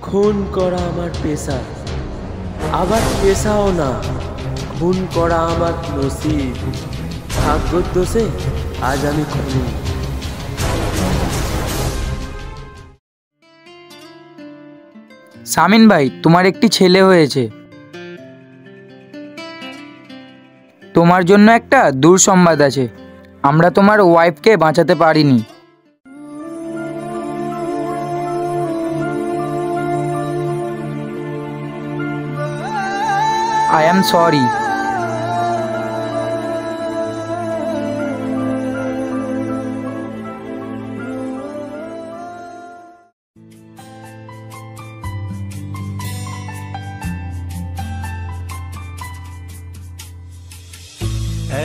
খুন করা আমার পেশা, আবার পেশাও না, খুন করা আমার নসিব। ভাগ্যর দোষে আজ আমি খুনি। শামিন ভাই, তোমার একটি ছেলে হয়েছে। তোমার জন্য একটা দুঃসংবাদ আছে, আমরা তোমার ওয়াইফকে বাঁচাতে পারিনি। I am sorry.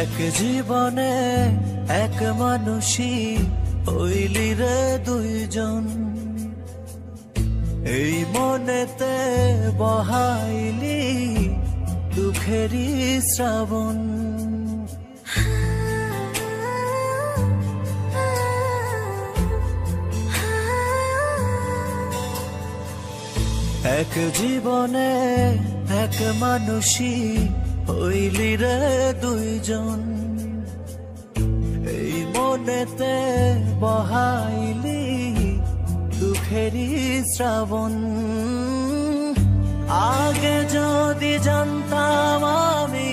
এক জীবনে এক মানুষই হইলি রে দুইজন, এই মনেতে বহাইলি দুঃখেরই শ্রাবণ। এক জীবনে এক মানুষই হইলি রে দুইজন, এই মনেতে বহাইলি দুঃখেরই শ্রাবণ। আগে যদি জানতাম আমি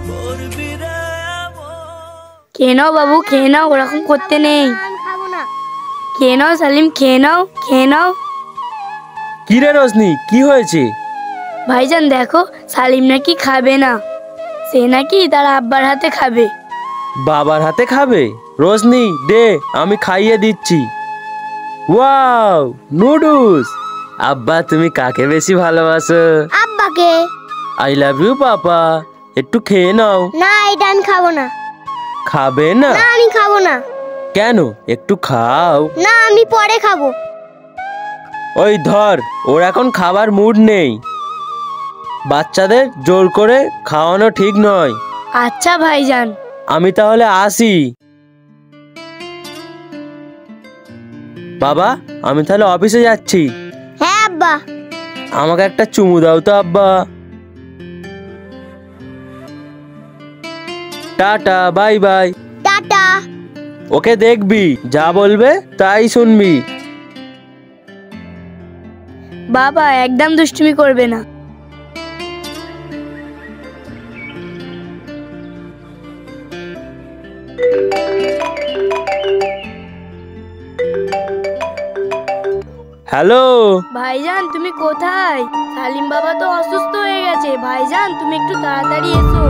করবি রে। খেয়ে নাও বাবু, খেয়ে নাও, ওরকম করতে নেই। খেয়ে নাও সালিম, খেয়ে নাও, খেয়ে নাও। কি রে রজনী, কি হয়েছে? ভাইজান দেখো, সালিম নাকি খাবে না, সে নাকি তার আব্বার হাতে খাবে। বাবার হাতে খাবে? রজনী দে, আমি খাইয়ে দিচ্ছি। Wow, noodles! আব্বা, তুমি কাকে বেশি ভালোবাসো? আব্বাকে। I love you papa. একটু খেয়ে নাও। না, এটা আমি খাবো না। খাবে না? না, আমি খাবো না। কেন? একটু খাও। না, আমি পরে খাবো। ওই ধর, ওর এখন খাবার মুড নেই। বাচ্চাদের জোর করে খাওয়ানো ঠিক নয়। আচ্ছা ভাইজান, আমি তাহলে আসি। বাবা, আমি তাহলে অফিসে যাচ্ছি। হ্যাঁ আব্বা। আমাকে একটা চুমু দাও তো আব্বা। Tata, bye bye. টাটা। ওকে দেখবি, যা বলবে তাই শুনবি। বাবা একদম দুষ্টুমি করবে না। হ্যালো ভাইজান, তুমি কোথায়? সালিম বাবা তো অসুস্থ হয়ে গেছে। ভাইজান, তুমি একটু তাড়াতাড়ি এসো।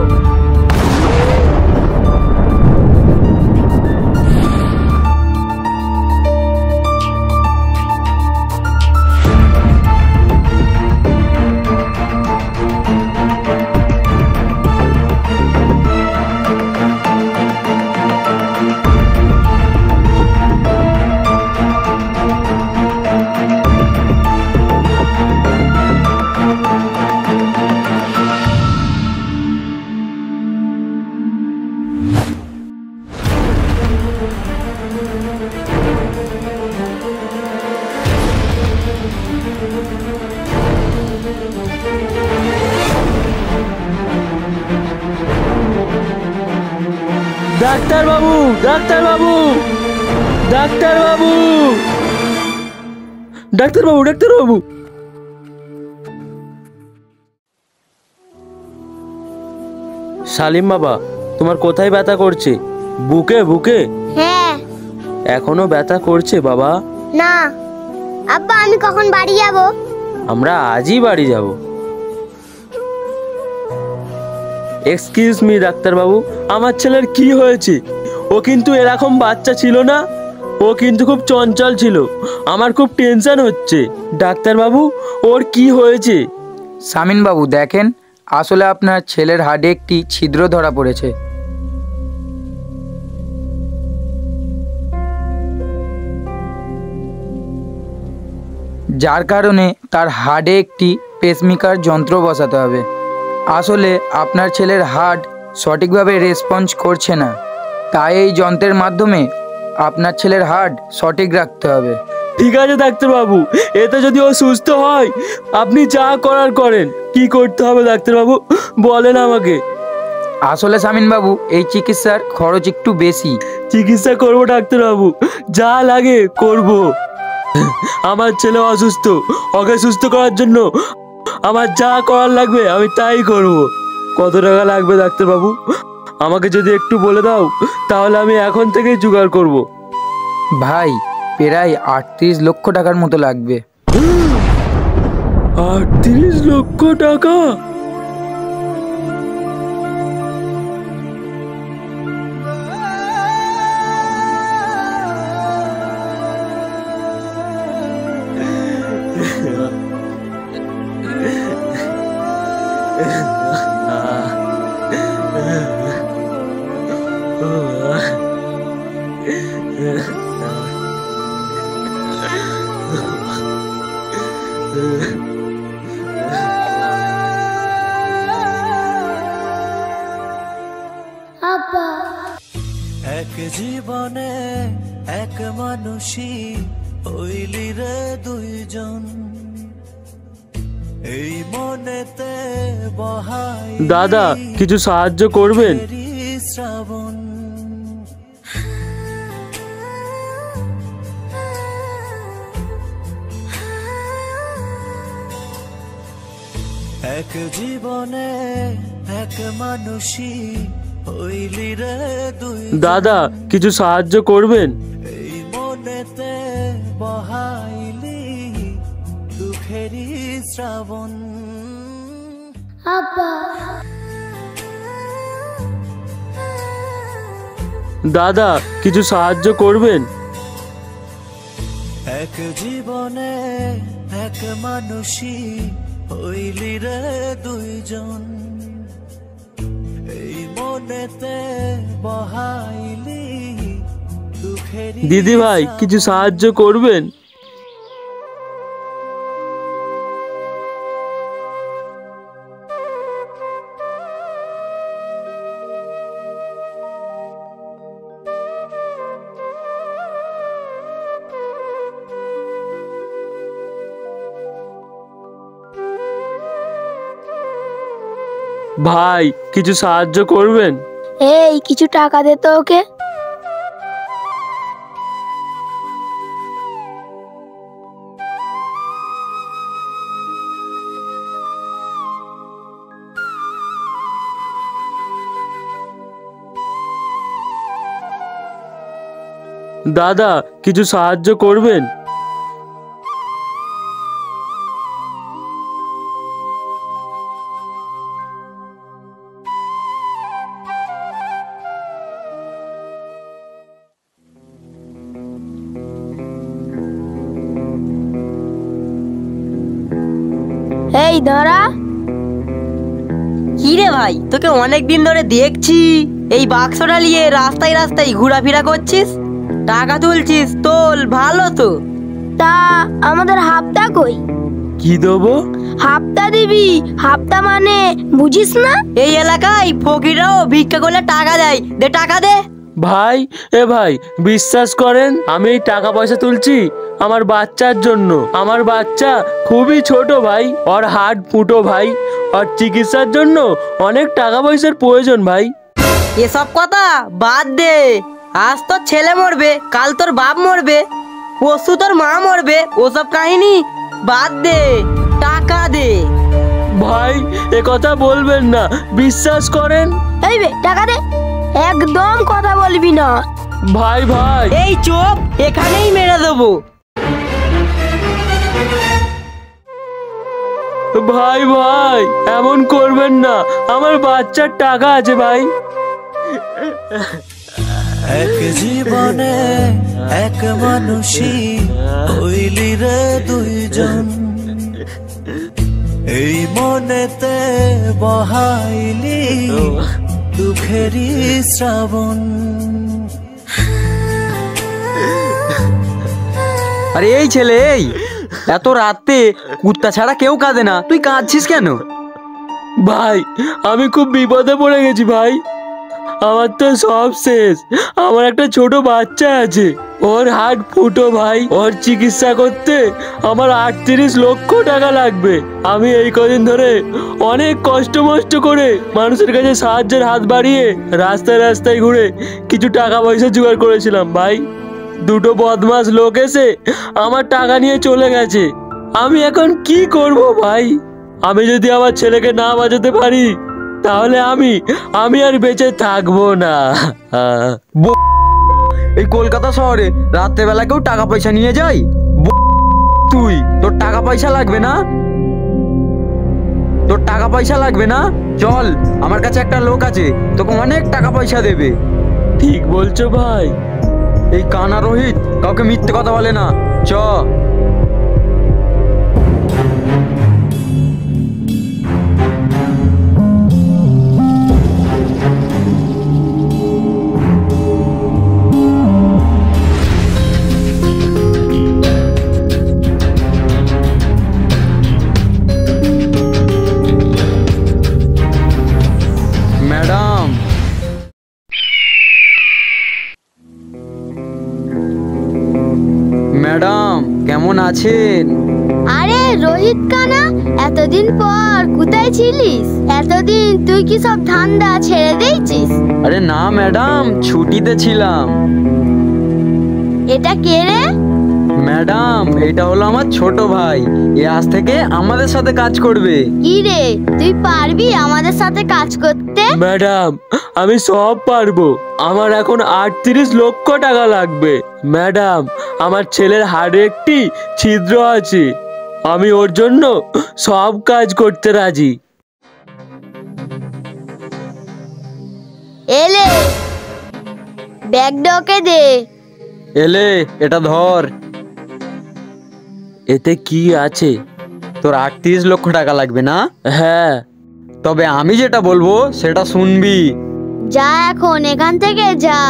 ডাক্তার বাবু, ডাক্তার বাবু, ডাক্তার বাবু, ডাক্তার বাবু, ডাক্তার বাবু। সালিম বাবা, তোমার কোথায় ব্যথা করছে? বুকে? বুকে? হ্যাঁ। এখনো ব্যথা করছে বাবা? না। আব্বা, আমি কখন বাড়ি যাব? আমরা আজই বাড়ি যাব। এক্সকিউজ মি ডাক্তার বাবু, আমার ছেলের কি হয়েছে? ও কিন্তু এরকম বাচ্চা ছিল না, ও কিন্তু খুব চঞ্চল ছিল। আমার খুব টেনশন হচ্ছে। ডাক্তার বাবু, ওর কি হয়েছে? শামিন বাবু দেখেন, আসলে আপনার ছেলের হাড়ে একটি ছিদ্র ধরা পড়েছে। যার কারণে তার হাড়ে একটি পেসমেকার যন্ত্র বসাতে হবে। আসলে আপনার ছেলের হার্ট সঠিকভাবে রেসপন্স করছে না, তাই এই যন্ত্রের মাধ্যমে আপনার ছেলের হার্ট সঠিক রাখতে হবে। ঠিক আছে ডাক্তারবাবু, এতে যদি ও সুস্থ হয় আপনি যা করার করেন। কি করতে হবে ডাক্তারবাবু বলেন আমাকে। আসলে শামিনবাবু, এই চিকিৎসার খরচ একটু বেশি। চিকিৎসা করবো ডাক্তারবাবু, যা লাগে করব। আমার ছেলে অসুস্থ, ওকে সুস্থ করার জন্য আমার যা করার লাগবে আমি তাই করব। কত টাকা লাগবে ডাক্তারবাবু আমাকে যদি একটু বলে দাও, তাহলে আমি এখন থেকেই জোগাড় করব। ভাই, প্রায় 38 লক্ষ টাকার মতো লাগবে। 38 লক্ষ টাকা? এক জীবনে এক মানুষই হইলি রে দুইজন, এই মনেতে বহাই দাদা কিছু সাহায্য করবেন? শ্রাবণ। এক জীবনে এক মানুষই হইলি রে দুই, দাদা কিছু সাহায্য করবেন? এই মনেতে বহাইলি দুঃখেরই শ্রাবণ। দাদা কিছু সাহায্য করবেন? এক জীবনে এক মানুষই হইলি রে দুইজন, এই মনেতে বহাইলি দুঃখেরই। দিদি ভাই কিছু সাহায্য করবেন? ভাই কিছু সাহায্য করবেন? এই কিছু টাকা দে তো ওকে। দাদা কিছু সাহায্য করবেন? এই ধরা। কি রে ভাই, তোকে অনেক দিন ধরে দেখছি এই বাক্সটা নিয়ে রাস্তায় রাস্তায় ঘোরাফেরা করছিস, টাকা তুলছিস। তোল, ভালো তো। তা আমাদের হাফতা কই? কি দেবো? হাফতা দিবি? হাফতা মানে বুঝিস না? এই এলাকায় ফকিররাও ভিক্ষা করলে টাকা দেয়, দে টাকা দে। ভাই ভাই বিশ্বাস করেন, আমি এই টাকা পয়সা তুলছি আমার বাচ্চার জন্য। আমার বাচ্চা খুবই ছোট ভাই, ওর হাড় ফুটো ভাই, ওর চিকিৎসার জন্য অনেক টাকা পয়সার প্রয়োজন ভাই। এসব কথা বাদ দে। আজ তোর ছেলে মরবে, কাল তোর বাপ মরবে, পরশু তোর মা মরবে, ওসব কাহিনী বাদ দে, টাকা দে। ভাই এ কথা বলবেন না, বিশ্বাস করেন। এই বে টাকা দে, একদম কথা বলবি না। ভাই ভাই এই চোপ, এখানেই মেরে দেবো। ভাই ভাই এমন করবেন না, আমার বাচ্চার টাকা আছে ভাই। এক জীবনে এক মানুষই হইলি রে দুইজন, এই মনেতে বহাইলি দুঃখেরই শ্রাবণ। আরে এই ছেলে, এই এত রাতে কুত্তা ছাড়া কেউ কাঁদে না, তুই কাঁদছিস কেন? ভাই আমি খুব বিপদে পড়ে গেছি ভাই, আমার তো সব শেষ। আমার একটা ছোট বাচ্চা আছে, ওর হার্ট ফুটো ভাই। ওর চিকিৎসা করতে আমার 38 লক্ষ টাকা লাগবে। আমি এই কদিন ধরে অনেক কষ্ট মষ্ট করে মানুষের কাছে সাহায্যের হাত বাড়িয়ে রাস্তায় রাস্তায় ঘুরে কিছু টাকা পয়সা জোগাড় করেছিলাম ভাই। দুটো বদমাস লোক এসে আমার টাকা নিয়ে চলে গেছে। আমি এখন কি করব ভাই? আমি যদি আমার ছেলেকে না বাঁচাতে পারি তাহলে আমি আর বেঁচে থাকবো না। এই কলকাতা শহরে রাত্রেবেলা কেউ টাকা পয়সা নিয়ে যায়? তুই তোর টাকা পয়সা লাগবে না? তোর টাকা পয়সা লাগবে না? চল, আমার কাছে একটা লোক আছে, তোকে অনেক টাকা পয়সা দেবে। ঠিক বলছো ভাই। এই কানা রোহিত কাউকে মিথ্যে কথা বলে না। চ। ম্যাডাম, ম্যাডাম কেমন আছেন? আরে রোহিত কানা, এতদিন পর কোথায় ছিলিস? এতদিন তুই কি সব ধান্দা ছেড়ে দিয়েছিস? আরে না ম্যাডাম, ছুটিতে ছিলাম। এটা কে রে? ম্যাডাম, এটা হলো আমার ছোট ভাই। এ আজ থেকে আমাদের সাথে কাজ করবে। কি রে, তুই পারবি আমাদের সাথে কাজ করতে? ম্যাডাম, আমি সব পারবো। আমার এখন 38 লক্ষ টাকা লাগবে। ম্যাডাম, আমার ছেলের হাড়ে একটি ছিদ্র আছে, আমি ওর জন্য সব কাজ করতে রাজি। এলে ব্যাগটা ওকে দে। এলে এটা ধর। এতে কি আছে? তোর 38 লক্ষ টাকা লাগবে না? হ্যাঁ। তবে আমি যেটা বলবো সেটা শুনবি। যা এখন এখান থেকে যা।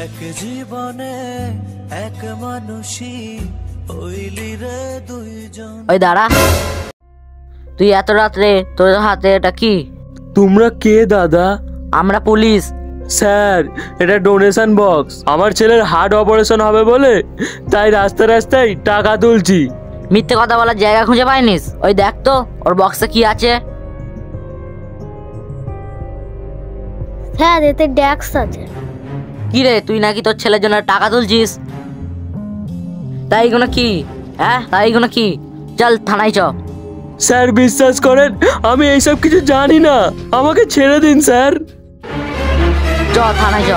এক জীবনে এক মানুষই হইলি রে দুইজন। ওই দাঁড়া, তুই এত রাত্রে তোর হাতে এটা কি? তোমরা কে দাদা? আমরা পুলিশ। স্যার, এটা ডোনেশন বক্স। আমার ছেলের হার্ট অপারেশন হবে বলে তাই রাস্তায় রাস্তায় টাকা তুলছি। মিথ্যে কথা বলার জায়গা খুঁজে পাইনিস? ওই দেখ তো ওর বক্সে কি আছে। হ্যাঁ, এতে ড্যাক্স আছে। কি রে, তুই নাকি তোর ছেলের জন্য টাকা তুলছিস? তাই এগুলো কি? হ্যাঁ, তাই এগুলো কি? চল থানায় চ। স্যার বিশ্বাস করেন, আমি এইসব কিছু জানি না, আমাকে ছেড়ে দিন স্যার। চ থানায় চ।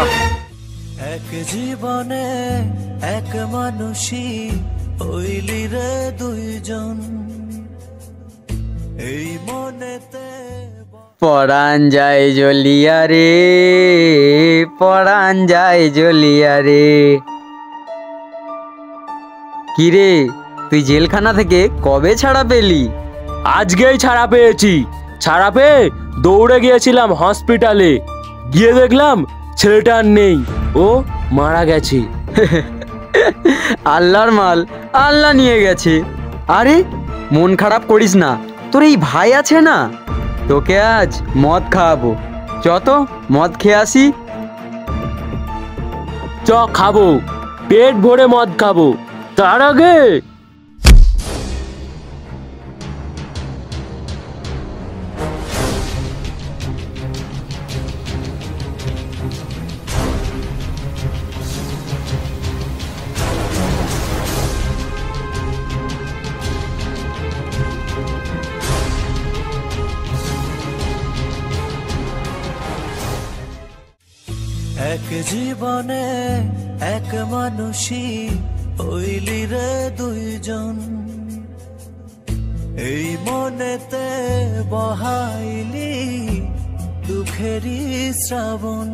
এক জীবনে এক মানুষই হইলি রে দুইজন। এই মনেতে পরাণ যায় জ্বলিয়া রে, পরাণ যায় জ্বলিয়া রে। কিরে, তুই জেলখানা থেকে কবে ছাড়া পেলি? আজকেই ছাড়া পেয়েছি। ছাড়া পেয়ে দৌড়ে গিয়েছিলাম হসপিটালে, গিয়ে দেখলাম ছেলেটা আর নেই, ও মারা গেছে। আল্লাহর মাল, আল্লাহ নিয়ে গেছে। আরে মন খারাপ করিস না, তোর এই ভাই আছে না, তোকে আজ মদ খাওয়াবো। যত মদ খেয়ে আসি। চ খাবো, পেট ভরে মদ খাবো। তার আগে এক জীবনে এক মানুষই হইলি রে দুইজন। এই মনেতে বহাইলি দুঃখেরই শ্রাবণ।